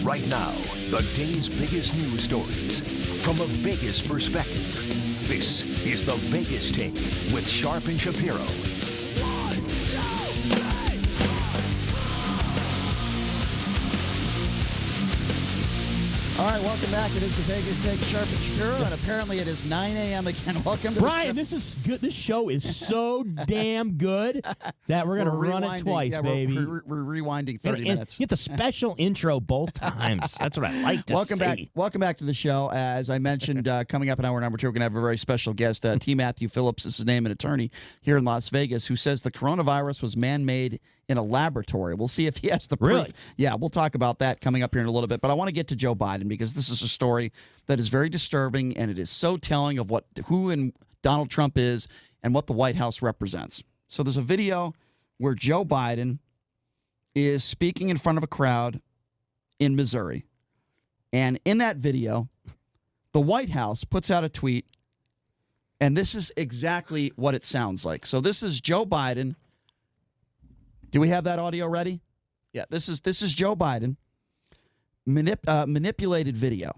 Right now, the day's biggest news stories from a Vegas perspective. This is the Vegas Take with Sharp and Shapiro. All right, welcome back. It is the Vegas Take, Sharp and Shapiro, and apparently it is 9 a.m. again. Welcome to Brian, this is good. This show is so damn good that we're going to run it twice, baby. We're rewinding 30 minutes. Get the special intro both times. That's what I like to see. Welcome back to the show. As I mentioned, coming up in hour number 2, we're going to have a very special guest. T. Matthew Phillips is his name, an attorney here in Las Vegas, who says the coronavirus was man-made in a laboratory. We'll see if he has the proof. Really? Yeah, we'll talk about that coming up here in a little bit. But I want to get to Joe Biden because this is a story that is very disturbing, and it is so telling of who and Donald Trump is and what the White House represents. So there's a video where Joe Biden is speaking in front of a crowd in Missouri. And in that video, the White House puts out a tweet, and this is exactly what it sounds like. So this is Joe Biden. Do we have that audio ready? Yeah, this is Joe Biden. Manipulated video.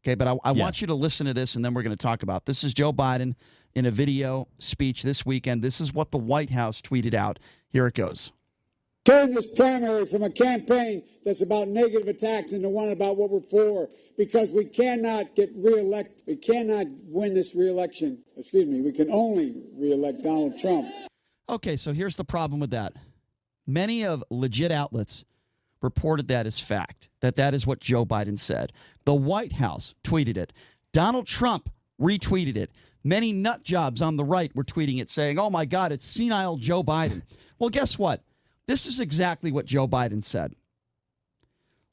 Okay, but I want you to listen to this, and then we're going to talk about this. Is Joe Biden in a video speech this weekend. This is what the White House tweeted out. Here it goes. Turn this primary from a campaign that's about negative attacks into one about what we're for, because we cannot get reelected. We cannot win this reelection. We can only reelect Donald Trump. Okay, so here's the problem with that. Many of legit outlets reported that as fact, that is what Joe Biden said. The White House tweeted it. Donald Trump retweeted it. Many nut jobs on the right were tweeting it, saying, oh, my God, it's senile Joe Biden. Well, guess what? This is exactly what Joe Biden said.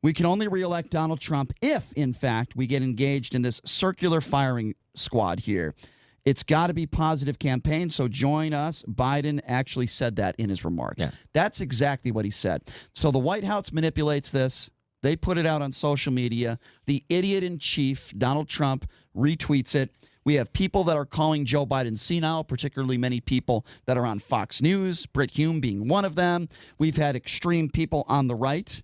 We can only reelect Donald Trump if, in fact, we get engaged in this circular firing squad here. It's got to be positive campaign, so join us. Biden actually said that in his remarks. Yeah. That's exactly what he said. So the White House manipulates this. They put it out on social media. The idiot-in-chief, Donald Trump, retweets it. We have people that are calling Joe Biden senile, particularly many people that are on Fox News, Brit Hume being one of them. We've had extreme people on the right.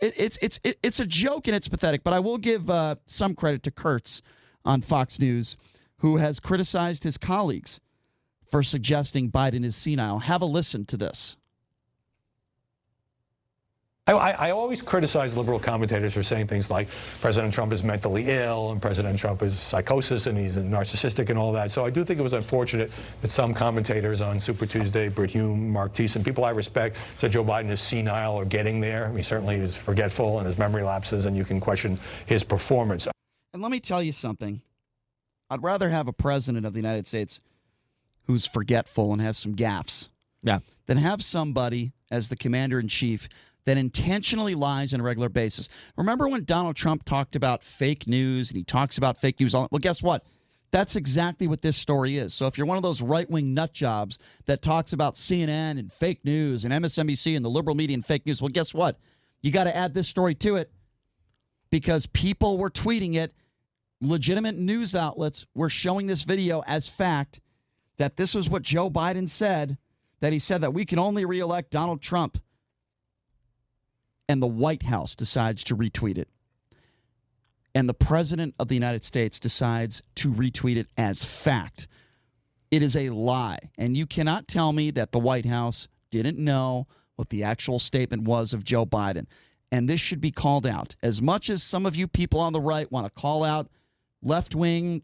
It's a joke and it's pathetic, but I will give some credit to Kurtz on Fox News, who has criticized his colleagues for suggesting Biden is senile. Have a listen to this. I always criticize liberal commentators for saying things like President Trump is mentally ill and President Trump is psychosis and he's narcissistic and all that. So I do think it was unfortunate that some commentators on Super Tuesday, Brit Hume, Mark Thiessen, people I respect, said Joe Biden is senile or getting there. I mean, certainly he's forgetful and his memory lapses, and you can question his performance. And let me tell you something. I'd rather have a president of the United States who's forgetful and has some gaffes than have somebody as the commander-in-chief that intentionally lies on a regular basis. Remember when Donald Trump talked about fake news and he talks about fake news? Well, guess what? That's exactly what this story is. So if you're one of those right-wing nut jobs that talks about CNN and fake news and MSNBC and the liberal media and fake news, well, guess what? You got to add this story to it because people were tweeting it. Legitimate news outlets were showing this video as fact that this was what Joe Biden said, that he said that we can only reelect Donald Trump. And the White House decides to retweet it. And the President of the United States decides to retweet it as fact. It is a lie. And you cannot tell me that the White House didn't know what the actual statement was of Joe Biden. And this should be called out. As much as some of you people on the right want to call out left-wing,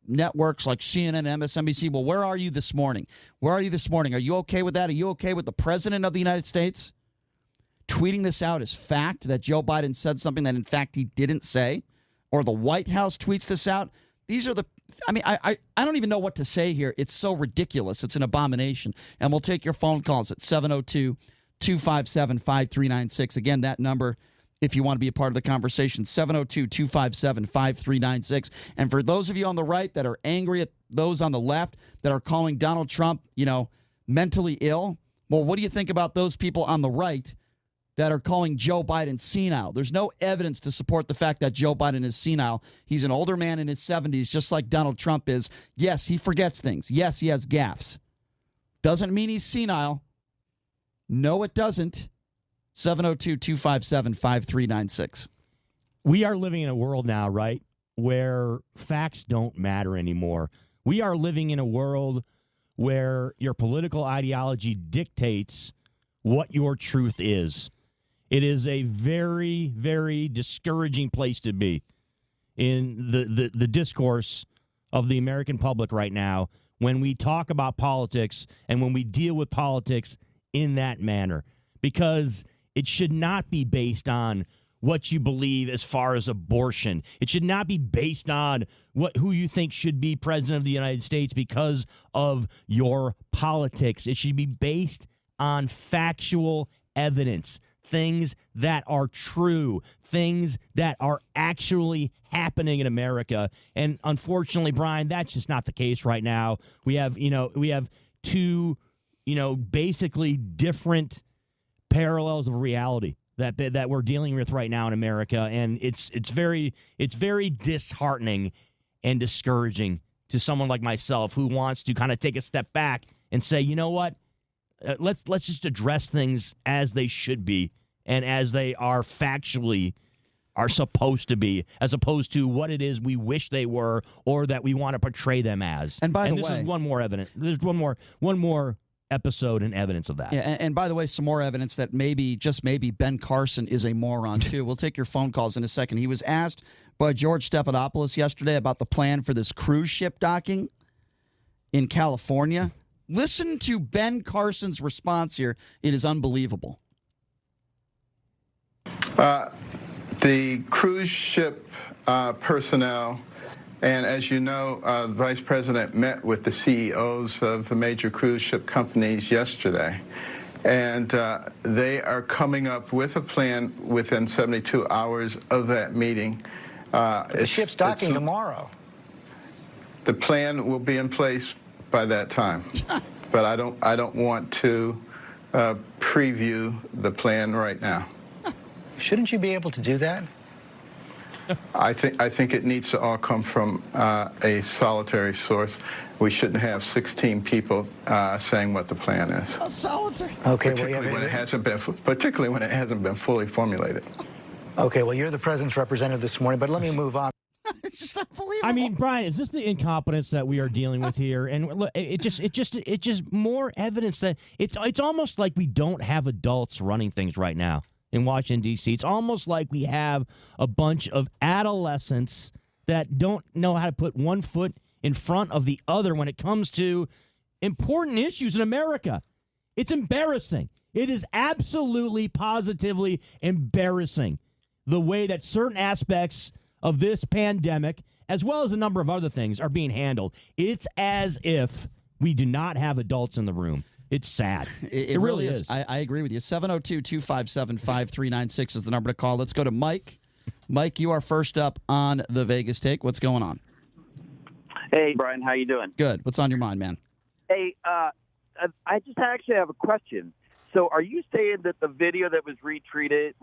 networks like CNN, MSNBC, well, where are you this morning? Where are you this morning? Are you okay with that? Are you okay with the President of the United States tweeting this out as fact that Joe Biden said something that, in fact, he didn't say? Or the White House tweets this out? These are I don't even know what to say here. It's so ridiculous. It's an abomination. And we'll take your phone calls at 702-257-5396. Again, that number, if you want to be a part of the conversation, 702-257-5396. And for those of you on the right that are angry at those on the left that are calling Donald Trump, mentally ill, well, what do you think about those people on the right that are calling Joe Biden senile? There's no evidence to support the fact that Joe Biden is senile. He's an older man in his 70s, just like Donald Trump is. Yes, he forgets things. Yes, he has gaffes. Doesn't mean he's senile. No, it doesn't. 702-257-5396. We are living in a world now, right, where facts don't matter anymore. We are living in a world where your political ideology dictates what your truth is. It is a very, very discouraging place to be in the discourse of the American public right now when we talk about politics and when we deal with politics in that manner. Because it should not be based on what you believe as far as abortion. It should not be based on who you think should be president of the United States because of your politics. It should be based on factual evidence, things that are true, things that are actually happening in America. And unfortunately, Brian, that's just not the case right now. We have two, basically different parallels of reality that we're dealing with right now in America, and it's very disheartening and discouraging to someone like myself who wants to kind of take a step back and say, you know what, let's just address things as they should be and as they are factually are supposed to be, as opposed to what it is we wish they were or that we want to portray them as. And by the this way, is one more evidence. There's one more episode and evidence of that. Yeah, and by the way, some more evidence that maybe Ben Carson is a moron too. We'll take your phone calls in a second. He was asked by George Stephanopoulos yesterday about the plan for this cruise ship docking in California. Listen to Ben Carson's response here. It is unbelievable. The cruise ship personnel, and as you know, the Vice President met with the CEOs of the major cruise ship companies yesterday, and they are coming up with a plan within 72 hours of that meeting. The ship's docking tomorrow. The plan will be in place by that time, but I don't want to preview the plan right now. Shouldn't you be able to do that? I think it needs to all come from a solitary source. We shouldn't have 16 people saying what the plan is. A solitary. Okay, particularly when it hasn't been fully formulated. Okay, well, you're the president's representative this morning, but let me move on. It's just unbelievable. I mean, Brian, is this the incompetence that we are dealing with here? And look, it just more evidence that it's almost like we don't have adults running things right now in Washington, D.C. It's almost like we have a bunch of adolescents that don't know how to put one foot in front of the other when it comes to important issues in America. It's embarrassing. It is absolutely, positively embarrassing the way that certain aspects of this pandemic, as well as a number of other things, are being handled. It's as if we do not have adults in the room. It's sad. It really is. I agree with you. 702-257-5396 is the number to call. Let's go to Mike. Mike, you are first up on the Vegas Take. What's going on? Hey, Brian. How you doing? Good. What's on your mind, man? Hey, I just actually have a question. So are you saying that the video that was retweeted,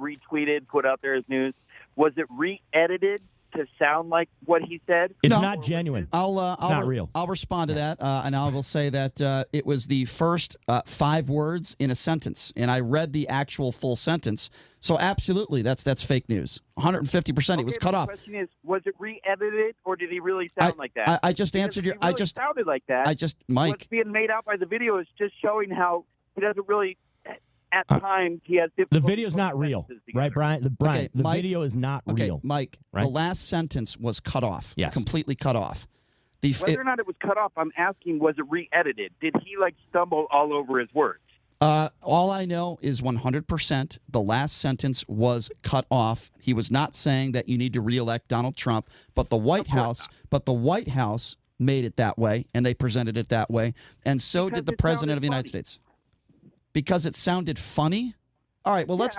put out there as news, was it re-edited to sound like what he said? It's not genuine. It's not real. I'll respond to that, and I will say that it was the first 5 words in a sentence, and I read the actual full sentence. So absolutely, that's fake news. 150%. It was cut off. The question is, was it re-edited, or did he really sound like that? I just answered your. If he really sounded like that. Mike. What's being made out by the video is just showing how he doesn't really. At times, he has difficulty. The video's not real, right, Brian? The Mike, video is not real. Mike, right? The last sentence was cut off. Yes. Completely cut off. Whether or not it was cut off, I'm asking, was it re-edited? Did he, stumble all over his words? All I know is 100% the last sentence was cut off. He was not saying that you need to reelect Donald Trump, but the White House made it that way, and they presented it that way, and so did the President of the United States. Because it sounded funny? All right, well, let's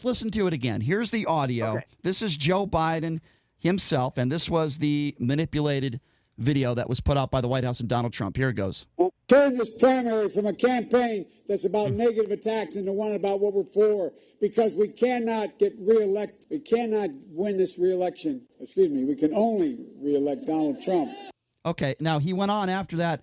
listen to it again. Here's the audio. Okay. This is Joe Biden himself, and this was the manipulated video that was put out by the White House and Donald Trump. Here it goes. Well, turn this primary from a campaign that's about negative attacks into one about what we're for, because we cannot get reelected. We cannot win this reelection. We can only reelect Donald Trump. Okay, now he went on after that.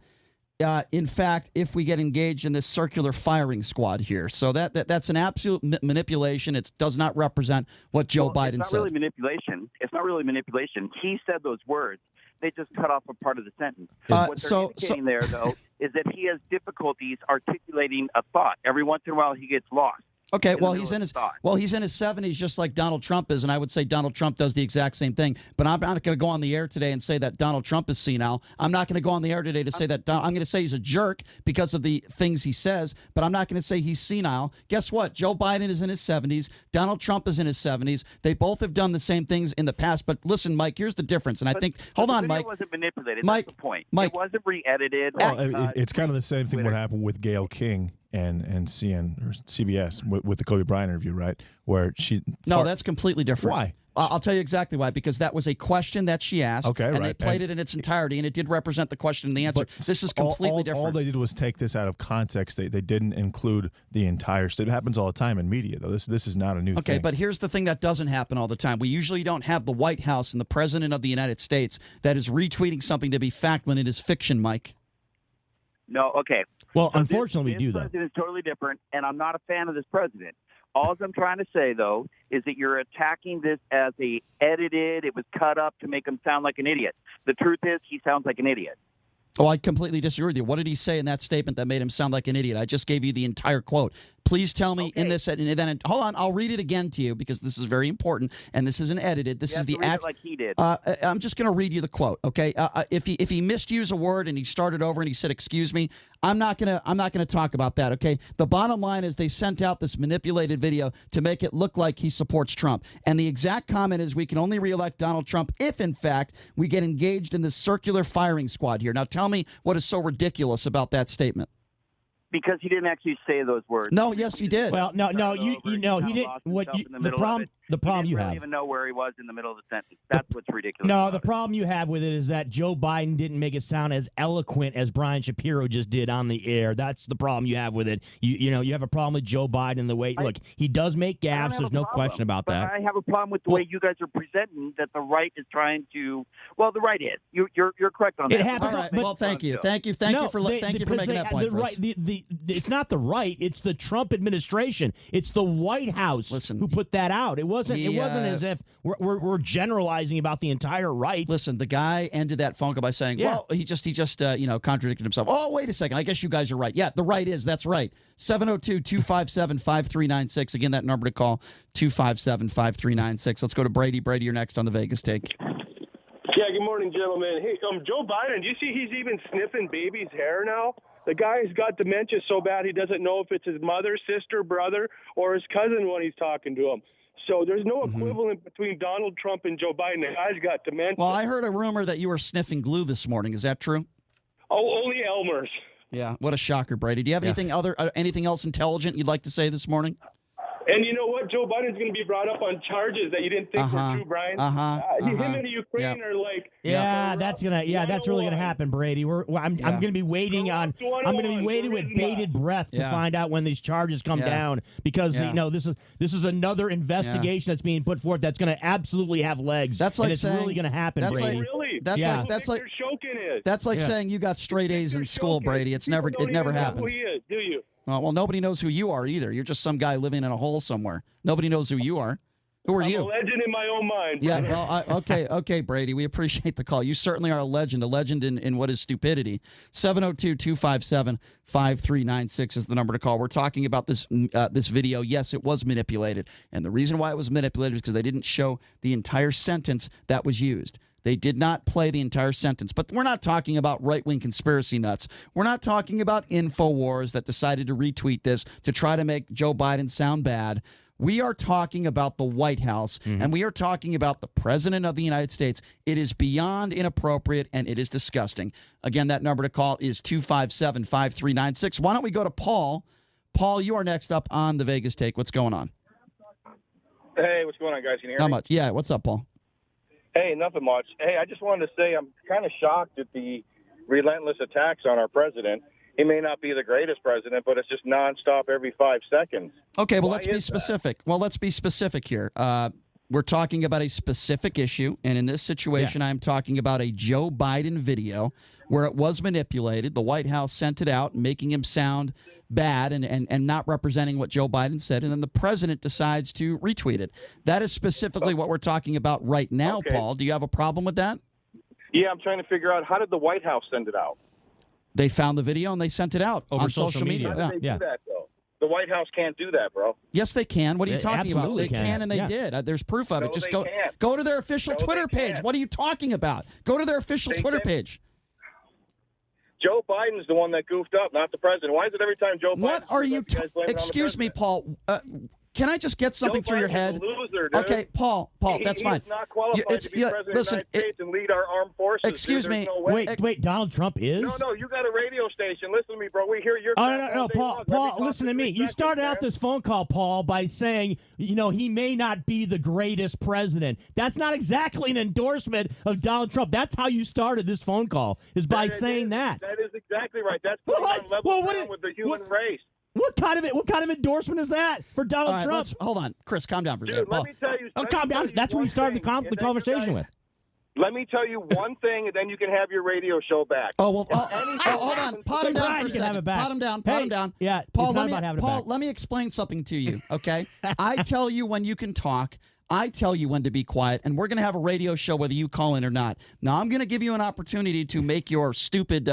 in fact, if we get engaged in this circular firing squad here. So that's an absolute manipulation. It does not represent what Joe Biden said. It's not really manipulation. It's not really manipulation. He said those words. They just cut off a part of the sentence. What they're indicating there, though, is that he has difficulties articulating a thought. Every once in a while, he gets lost. Okay, he's in his 70s, just like Donald Trump is, and I would say Donald Trump does the exact same thing. But I'm not going to go on the air today and say that Donald Trump is senile. I'm not going to go on the air today to say that I'm going to say he's a jerk because of the things he says, but I'm not going to say he's senile. Guess what? Joe Biden is in his 70s. Donald Trump is in his 70s. They both have done the same things in the past. But listen, Mike, here's the difference. And hold on, Mike. It wasn't manipulated. Mike, that's the point. Mike, it wasn't re-edited. It's kind of the same thing what happened with Gayle King and CN or CBS with the Kobe Bryant interview, right? Where that's completely different. Why? I'll tell you exactly why. Because that was a question that she asked, and they played it in its entirety, and it did represent the question and the answer. This is completely different. All they did was take this out of context. They didn't include the entire. It happens all the time in media, though. This is not a new thing. Okay, but here's the thing that doesn't happen all the time. We usually don't have the White House and the President of the United States that is retweeting something to be fact when it is fiction, Mike. No, okay. Well, so unfortunately, we do, though. This president is totally different, and I'm not a fan of this president. All I'm trying to say, though, is that you're attacking this as it was cut up to make him sound like an idiot. The truth is, he sounds like an idiot. Oh, I completely disagree with you. What did he say in that statement that made him sound like an idiot? I just gave you the entire quote. Please tell me in this, and then hold on, I'll read it again to you because this is very important, and this isn't edited. This is the act. Like he did. I'm just going to read you the quote, okay? If he misused a word and he started over and he said, "Excuse me," I'm not gonna talk about that, okay? The bottom line is they sent out this manipulated video to make it look like he supports Trump, and the exact comment is, "We can only reelect Donald Trump if, in fact, we get engaged in this circular firing squad here." Now, tell me what is so ridiculous about that statement. Because he didn't actually say those words. No, yes, he did. Well, no, you know he didn't. The problem you have. He didn't even know where he was in the middle of the sentence. That's what's ridiculous. No, the problem you have with it is that Joe Biden didn't make it sound as eloquent as Brian Shapiro just did on the air. That's the problem you have with it. You have a problem with Joe Biden the way. Look, he does make gaffes. There's no question about that. I have a problem with the way you guys are presenting that the right is trying to. Well, the right is. You're correct on that. It happens. All right. Well, thank you for making that point. It's not the right. It's the Trump administration. It's the White House who put that out. It wasn't as if we're generalizing about the entire right. Listen, the guy ended that phone call by saying, "Well, he just contradicted himself." Oh, wait a second. I guess you guys are right. Yeah, the right is. That's right. 702-257-5396. Again, that number to call 257-5396. Let's go to Brady. Brady, you're next on the Vegas Take. Yeah, good morning, gentlemen. Hey, Joe Biden, do you see he's even sniffing baby's hair now? The guy's got dementia so bad he doesn't know if it's his mother, sister, brother, or his cousin when he's talking to him. So there's no equivalent between Donald Trump and Joe Biden. The guy's got dementia. Well, I heard a rumor that you were sniffing glue this morning. Is that true? Oh, only Elmer's. Yeah, what a shocker, Brady. Do you have anything else intelligent you'd like to say this morning? And you know what? Joe Biden's going to be brought up on charges that you didn't think were true, Brian. Him and the Ukraine are like. That's really gonna happen, Brady. I'm gonna be waiting I'm gonna be waiting with bated breath to find out when these charges come down because this is another investigation that's being put forth that's gonna absolutely have legs. That's like it's really gonna happen, Brady. That's like saying you got straight A's in school, Brady. It never happened. Who he is, do you? Well, nobody knows who you are either. You're just some guy living in a hole somewhere. Nobody knows who you are. Who are you? I'm a legend in my own mind. Yeah, well, okay, Brady. We appreciate the call. You certainly are a legend in what is stupidity. 702-257-5396 is the number to call. We're talking about this video. Yes, it was manipulated. And the reason why it was manipulated is because they didn't show the entire sentence that was used. They did not play the entire sentence. But we're not talking about right-wing conspiracy nuts. We're not talking about InfoWars that decided to retweet this to try to make Joe Biden sound bad. We are talking about the White House, and we are talking about the President of the United States. It is beyond inappropriate, and it is disgusting. Again, that number to call is 257-5396. Why don't we go to Paul? Paul, you are next up on the Vegas Take. What's going on? Hey, what's going on, guys? Can you hear me? Not much. Yeah, what's up, Paul? Hey, nothing much. Hey, I just wanted to say I'm kind of shocked at the relentless attacks on our president. He may not be the greatest president, but it's just nonstop every 5 seconds. Okay, well, let's be specific. Well, let's be specific here. We're talking about a specific issue, and in this situation, I'm talking about a Joe Biden video where it was manipulated. The White House sent it out, making him sound bad and not representing what Joe Biden said, and then the president decides to retweet it. That is specifically what we're talking about right now, Paul. Do you have a problem with that? Yeah, I'm trying to figure out, how did the White House send it out? They found the video and they sent it out over on social media. How did they do that, though? The White House can't do that, bro. Yes, they can. What are you talking about? They can and they Yeah. did. There's proof of it. No, Just they can't. go to their official No, Twitter they page. can't. What are you talking about? Go to their official Twitter page. Joe Biden's the one that goofed up, not the president. Why is it every time Joe Biden? What are you? Excuse me, Paul. Can I just get something through your head? Loser, okay, Paul, that's fine. He's not qualified to be president of the United States and lead our armed forces. Excuse There's me. no way. Wait, Donald Trump is? No, you got a radio station. Listen to me, bro. We hear your. Oh, no, Paul, listen to me. You started out this phone call, Paul, by saying, he may not be the greatest president. That's not exactly an endorsement of Donald Trump. That's how you started this phone call, is by saying that. That is exactly right. That's putting on level ground with the human race. What kind of endorsement is that for Donald Trump? Hold on, Chris, calm down for a second. Let me tell you. Calm down. That's what you started the conversation with. Let me tell you one thing, and then you can have your radio show back. Hold on. Pot him down for a second. Pot him down. Yeah, Paul, it's not about having it back. let me explain something to you, okay? I tell you when you can talk. I tell you when to be quiet, and we're going to have a radio show whether you call in or not. Now, I'm going to give you an opportunity to make your stupid,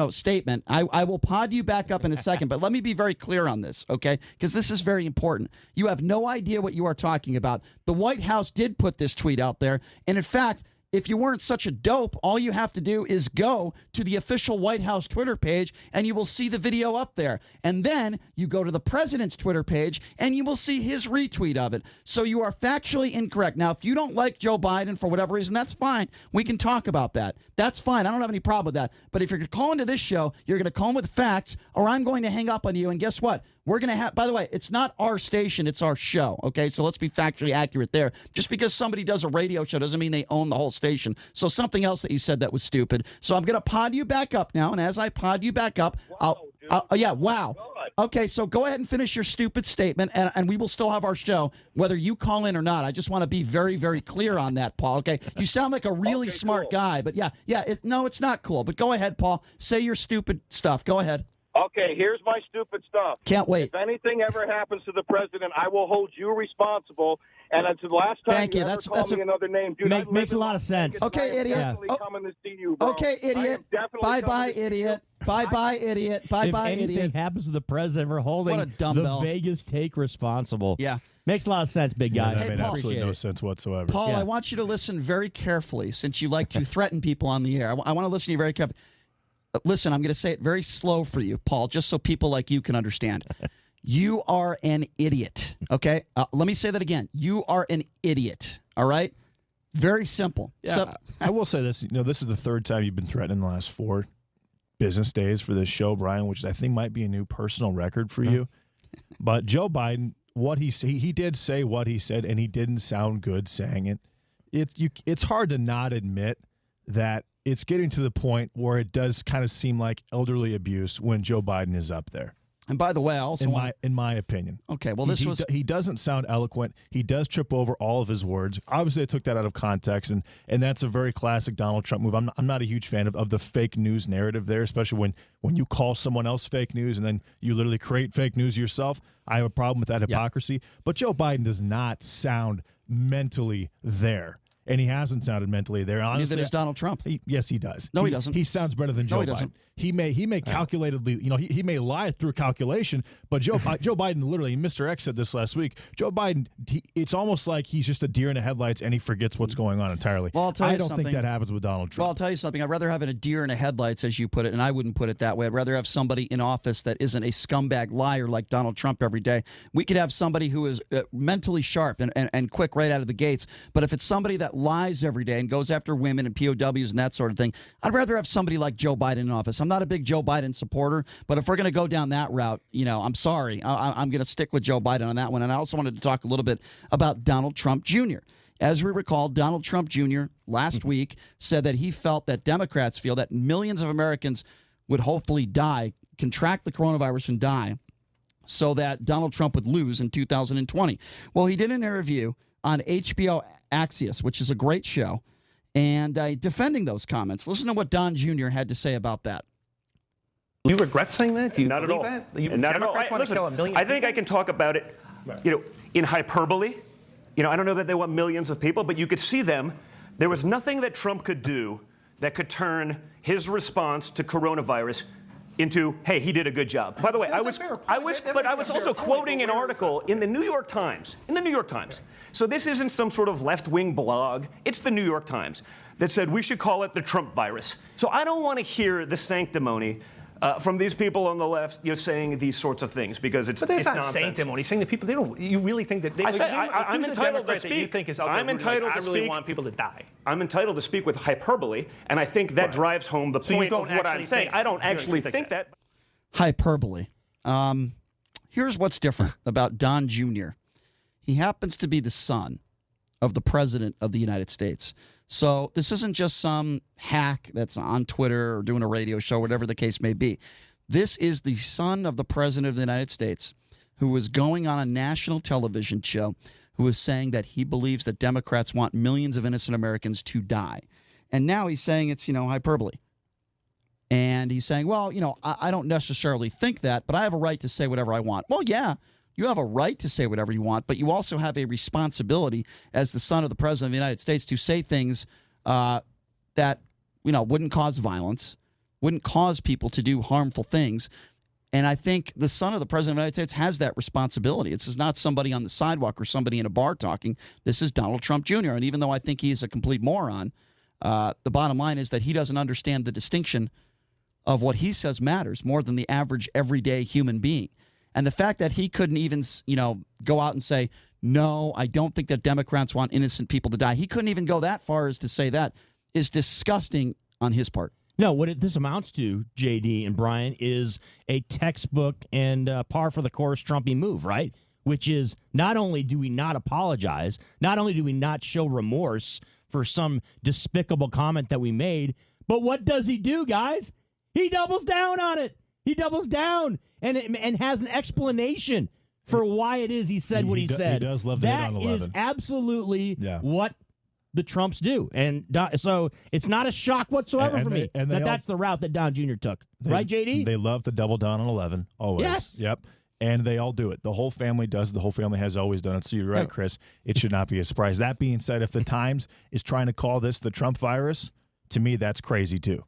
statement. I will pod you back up in a second, but let me be very clear on this, okay? Because this is very important. You have no idea what you are talking about. The White House did put this tweet out there, and in fact, if you weren't such a dope, all you have to do is go to the official White House Twitter page and you will see the video up there. And then you go to the president's Twitter page and you will see his retweet of it. So you are factually incorrect. Now, if you don't like Joe Biden for whatever reason, that's fine. We can talk about that. That's fine. I don't have any problem with that. But if you're going to call into this show, you're going to call in with facts or I'm going to hang up on you. And guess what? We're going to have, by the way, it's not our station, it's our show, okay? So let's be factually accurate there. Just because somebody does a radio show doesn't mean they own the whole station. So something else that you said that was stupid. So I'm going to pod you back up now, and as I pod you back up, wow. Okay, so go ahead and finish your stupid statement, and we will still have our show, whether you call in or not. I just want to be very, very clear on that, Paul, okay? You sound like a really smart guy, but it's not cool. But go ahead, Paul. Say your stupid stuff. Go ahead. Okay, here's my stupid stuff. Can't wait. If anything ever happens to the president, I will hold you responsible. And it's the last time Thank you. ever That's call me another name. Dude, makes a lot of sense. Okay, idiot. Coming to see you, bro. Okay, idiot. Bye-bye, idiot. Bye-bye, idiot. Bye-bye, if idiot. anything happens to the president, we're holding What a dumbbell. the Vegas take responsible. Yeah. Makes a lot of sense, big guy. That made Paul, absolutely no sense whatsoever. Paul, I want you to listen very carefully since you like to threaten people on the air. I want to listen to you very carefully. Listen, I'm going to say it very slow for you, Paul, just so people like you can understand. You are an idiot, okay? Let me say that again. You are an idiot, all right? Very simple. Yeah, So, I will say this. This is the third time you've been threatened in the last 4 business days for this show, Brian, which I think might be a new personal record for you. But Joe Biden, he did say what he said, and he didn't sound good saying it. It's hard to not admit that it's getting to the point where it does kind of seem like elderly abuse when Joe Biden is up there. and by the way, I also in my opinion. Okay, well, he doesn't sound eloquent. He does trip over all of his words. Obviously, I took that out of context, and that's a very classic Donald Trump move. I'm not a huge fan of the fake news narrative there, especially when you call someone else fake news and then you literally create fake news yourself. I have a problem with that hypocrisy. Yeah. But Joe Biden does not sound mentally there. And he hasn't sounded mentally there. Honestly, neither does Donald Trump. Yes, he does. No, he doesn't. He sounds better than Joe Biden. Doesn't. He may calculatedly, he may lie through calculation, but Joe Biden literally, Mr. X said this last week, Joe Biden, it's almost like he's just a deer in the headlights and he forgets what's going on entirely. Well, I'll tell you I don't something. think that happens with Donald Trump. Well, I'll tell you something. I'd rather have a deer in the headlights, as you put it, and I wouldn't put it that way. I'd rather have somebody in office that isn't a scumbag liar like Donald Trump every day. We could have somebody who is mentally sharp and quick right out of the gates, but if it's somebody that lies every day and goes after women and POWs and that sort of thing, I'd rather have somebody like Joe Biden in office. I'm not a big Joe Biden supporter, but if we're going to go down that route, I'm sorry. I'm going to stick with Joe Biden on that one. And I also wanted to talk a little bit about Donald Trump Jr. As we recall, Donald Trump Jr. last week said that he felt that Democrats feel that millions of Americans would hopefully die, contract the coronavirus and die, so that Donald Trump would lose in 2020. Well, he did an interview on HBO Axios, which is a great show, and defending those comments. Listen to what Don Jr. had to say about that. Do you regret saying that? Do you not at all. That? Not at all. I think I can talk about it, in hyperbole. I don't know that they want millions of people, but you could see them. There was nothing that Trump could do that could turn his response to coronavirus into, hey, he did a good job. By the way, I was also quoting an article in the New York Times. So this isn't some sort of left-wing blog. It's the New York Times that said we should call it the Trump virus. So I don't want to hear the sanctimony from these people on the left, saying these sorts of things because it's nonsense. Not sanctimony. Saying that people, they don't. You really think that they? I'm entitled to speak. You think is I'm entitled to speak. I really want people to die. I'm entitled to speak with hyperbole, and I think that drives home the point of what I'm saying. I don't actually think that. Hyperbole. Here's what's different about Don Jr. He happens to be the son of the President of the United States. So this isn't just some hack that's on Twitter or doing a radio show, whatever the case may be. This is the son of the President of the United States who was going on a national television show who was saying that he believes that Democrats want millions of innocent Americans to die. And now he's saying it's, hyperbole. And he's saying, well, I don't necessarily think that, but I have a right to say whatever I want. Well, yeah. You have a right to say whatever you want, but you also have a responsibility as the son of the President of the United States to say things that, wouldn't cause violence, wouldn't cause people to do harmful things. And I think the son of the President of the United States has that responsibility. This is not somebody on the sidewalk or somebody in a bar talking. This is Donald Trump Jr. And even though I think he's a complete moron, the bottom line is that he doesn't understand the distinction of what he says matters more than the average everyday human being. And the fact that he couldn't even, go out and say, no, I don't think that Democrats want innocent people to die. He couldn't even go that far as to say that is disgusting on his part. No, what this amounts to, JD and Brian, is a textbook and par for the course Trumpy move, right? Which is not only do we not apologize, not only do we not show remorse for some despicable comment that we made, but what does he do, guys? He doubles down on it. He doubles down and has an explanation for why it is he said what he said. He does love to hit on 11. That is absolutely what the Trumps do. And so it's not a shock whatsoever for me that's the route that Don Jr. took. Right, JD? They love to double down on 11, always. Yes. Yep. And they all do it. The whole family does. The whole family has always done it. So you're right, Chris. It should not be a surprise. That being said, if the Times is trying to call this the Trump virus, to me, that's crazy too.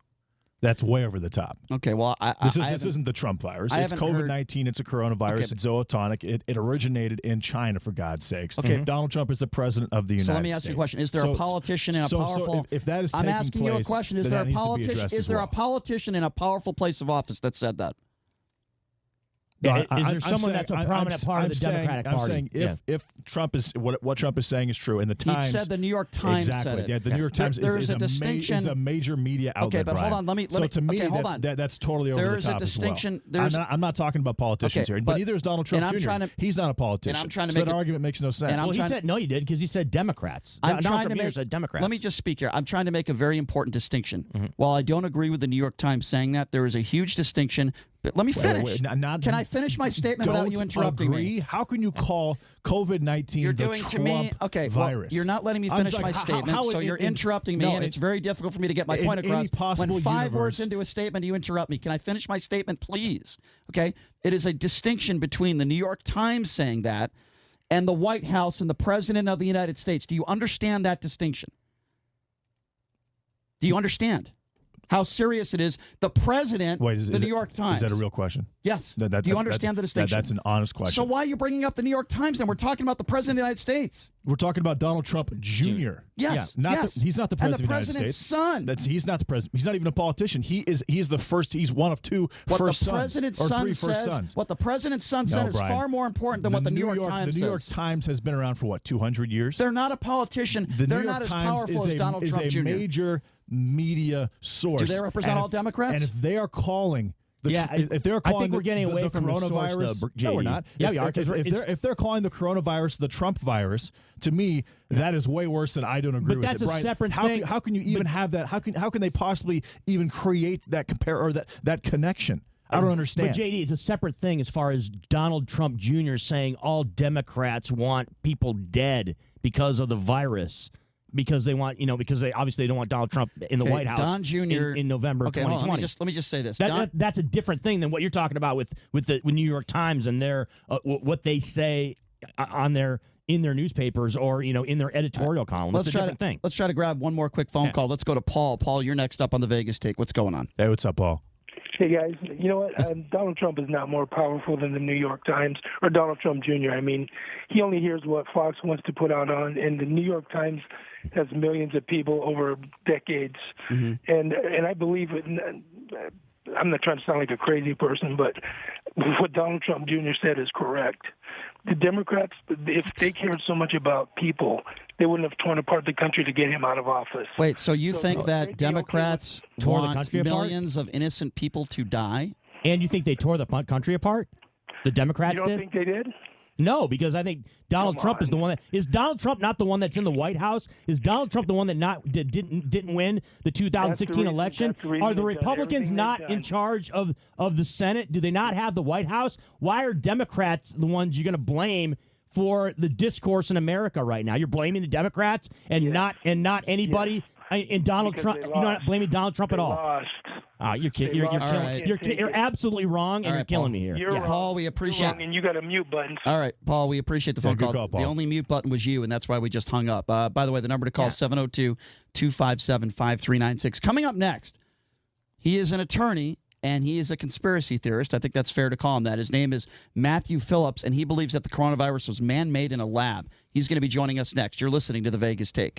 That's way over the top. Okay, well, this isn't the Trump virus. It's COVID-19. It's a coronavirus. It's zootonic. It originated in China, for God's sakes. Okay. Donald Trump is the president of the United States. So let me ask you a question. Is there a politician in a powerful... if that is taking I'm asking place, you a question. Is there a politician in a powerful place of office that said that? Is there someone that's a prominent part of the Democratic Party? I'm saying if Trump is what Trump is saying is true, and the Times he said the New York Times exactly, said it. Yeah, the New York Times is a major media outlet. Okay, but hold on. Let me. So to me, that's totally over the top. There is a distinction. I'm not talking about politicians here, but neither is Donald Trump Jr. He's not a politician. And I'm trying to so make that argument makes no sense. Well, he said no, you did because he said Democrats. I'm trying to make Democrats. Let me just speak here. I'm trying to make a very important distinction. While I don't agree with the New York Times saying that, there is a huge distinction. But let me finish. Can I finish my statement without you interrupting me? How can you call COVID-19 the Trump virus? You're not letting me finish my statement, so you're interrupting me, and it's very difficult for me to get my point across. When 5 words into a statement, you interrupt me. Can I finish my statement, please? Okay? It is a distinction between the New York Times saying that and the White House and the President of the United States. Do you understand that distinction? Do you understand how serious it is? The president, the New York Times. Is that a real question? Yes. Do you understand the distinction? That's an honest question. So why are you bringing up the New York Times then? We're talking about the President of the United States. We're talking about Donald Trump Jr. Yes. He's not the president of the United President's States. son. He's not the president. He's not even a politician. He is the first. He's one of two first sons. What the President's son said is far more important than what the New York Times says. The New York Times has been around for 200 years? They're not a politician. They're not as powerful as Donald Trump Jr. Is a major media source. Do they represent all Democrats? And if they are calling if they're calling I think we're getting away from coronavirus, the source, no, we're not. Yeah, we are. If they're calling the coronavirus the Trump virus, to me, that is way worse than I don't agree with. But that's it. a Brian, separate thing. How can you even have that? How can they possibly even create that that connection? I don't understand. But JD, it's a separate thing as far as Donald Trump Jr. saying all Democrats want people dead because of the virus. Because they want, because they obviously don't want Donald Trump in the White House Don Jr. in November of 2020. Let me just say this. That's a different thing than what you're talking about with the New York Times and their what they say in their newspapers or in their editorial column. That's a different thing. Let's try to grab one more quick phone call. Let's go to Paul. Paul, you're next up on the Vegas Take. What's going on? Hey, what's up, Paul? Hey, guys, you know what? Donald Trump is not more powerful than the New York Times or Donald Trump Jr. I mean, he only hears what Fox wants to put out on, and the New York Times has millions of people over decades. Mm-hmm. And I believe it. I'm not trying to sound like a crazy person, but what Donald Trump Jr. said is correct. The Democrats, if they cared so much about people, they wouldn't have torn apart the country to get him out of office. Wait, so you think that Democrats want millions of innocent people to die? And you think they tore the country apart? The Democrats did? You don't think they did? No, because I think Donald Trump is the one that is Donald Trump not the one that's in the White House? Is Donald Trump the one that didn't win the 2016 election? Are the Republicans not in charge of the Senate? Do they not have the White House? Why are Democrats the ones you're going to blame for the discourse in America right now? You're blaming the Democrats and not anybody. And Donald Trump, you're not blaming Donald Trump at all. You're absolutely wrong, and you're killing me here. You're wrong. Paul, we appreciate. You're wrong, and you got a mute button. All right, Paul, we appreciate the phone call. Call, Paul. The only mute button was you, and that's why we just hung up. By the way, the number to call is 702-257-5396. Coming up next, he is an attorney, and he is a conspiracy theorist. I think that's fair to call him that. His name is Matthew Phillips, and he believes that the coronavirus was man-made in a lab. He's going to be joining us next. You're listening to The Vegas Take.